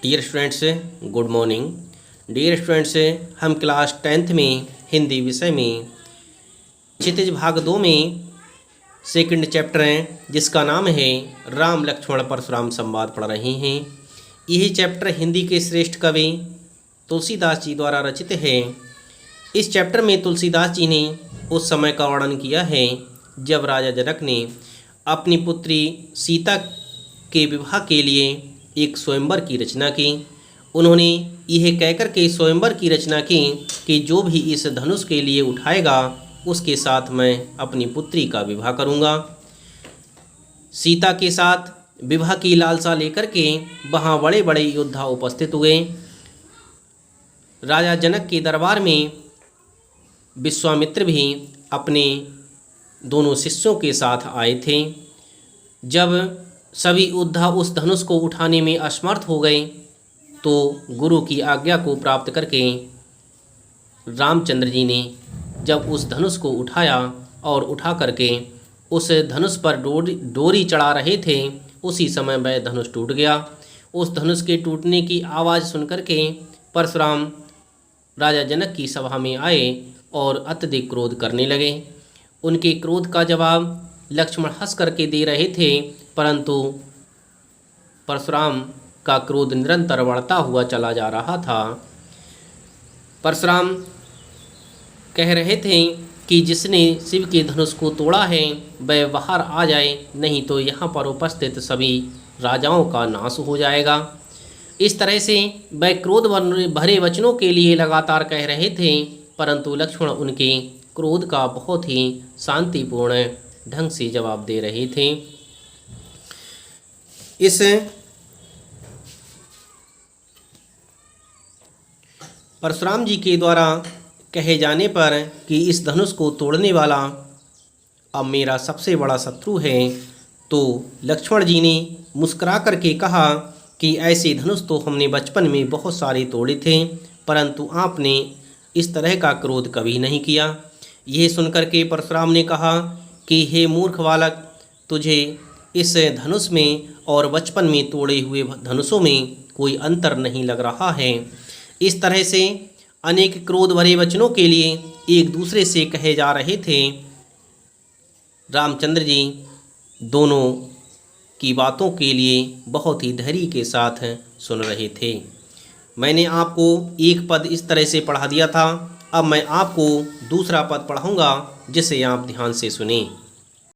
Dear students, good morning. Dear students, हम class 10th में हिंदी विषय में क्षितिज भाग 2 में सेकंड चैप्टर है जिसका नाम है राम लक्ष्मण परशुराम संवाद पढ़ रहे हैं। यही चैप्टर हिंदी के श्रेष्ठ कवि तुलसीदास जी द्वारा रचित है। इस चैप्टर में तुलसीदास जी ने उस समय का वर्णन किया है जब राजा जनक ने अपनी पुत्री सीता के विवाह के लिए एक स्वयंवर की रचना की। उन्होंने यह कहकर के स्वयंवर की रचना की कि जो भी इस धनुष के लिए उठाएगा उसके साथ मैं अपनी पुत्री का विवाह करूंगा। सीता के साथ विवाह की लालसा लेकर के वहाँ बड़े बड़े योद्धा उपस्थित हुए। राजा जनक के दरबार में विश्वामित्र भी अपने दोनों शिष्यों के साथ आए थे। जब सभी योद्धा उस धनुष को उठाने में असमर्थ हो गए तो गुरु की आज्ञा को प्राप्त करके रामचंद्र जी ने जब उस धनुष को उठाया और उठा करके उस धनुष पर डोरी चढ़ा रहे थे, उसी समय वह धनुष टूट गया। उस धनुष के टूटने की आवाज़ सुनकर के परशुराम राजा जनक की सभा में आए और अत्यधिक क्रोध करने लगे। उनके क्रोध का जवाब लक्ष्मण हंस करके दे रहे थे, परंतु परशुराम का क्रोध निरंतर बढ़ता हुआ चला जा रहा था। परशुराम कह रहे थे कि जिसने शिव के धनुष को तोड़ा है वह बाहर आ जाए, नहीं तो यहाँ पर उपस्थित सभी राजाओं का नाश हो जाएगा। इस तरह से वह क्रोध भरे वचनों के लिए लगातार कह रहे थे, परंतु लक्ष्मण उनके क्रोध का बहुत ही शांतिपूर्ण ढंग से जवाब दे रहे थे। इस परशुराम जी के द्वारा कहे जाने पर कि इस धनुष को तोड़ने वाला अब मेरा सबसे बड़ा शत्रु है, तो लक्ष्मण जी ने मुस्कुरा करके कहा कि ऐसे धनुष तो हमने बचपन में बहुत सारे तोड़े थे, परंतु आपने इस तरह का क्रोध कभी नहीं किया। यह सुनकर के परशुराम ने कहा कि हे मूर्ख बालक, तुझे इस धनुष में और बचपन में तोड़े हुए धनुषों में कोई अंतर नहीं लग रहा है। इस तरह से अनेक क्रोध भरे वचनों के लिए एक दूसरे से कहे जा रहे थे। रामचंद्र जी दोनों की बातों के लिए बहुत ही धैर्य के साथ सुन रहे थे। मैंने आपको एक पद इस तरह से पढ़ा दिया था, अब मैं आपको दूसरा पद पढ़ाऊंगा जिसे आप ध्यान से सुनें।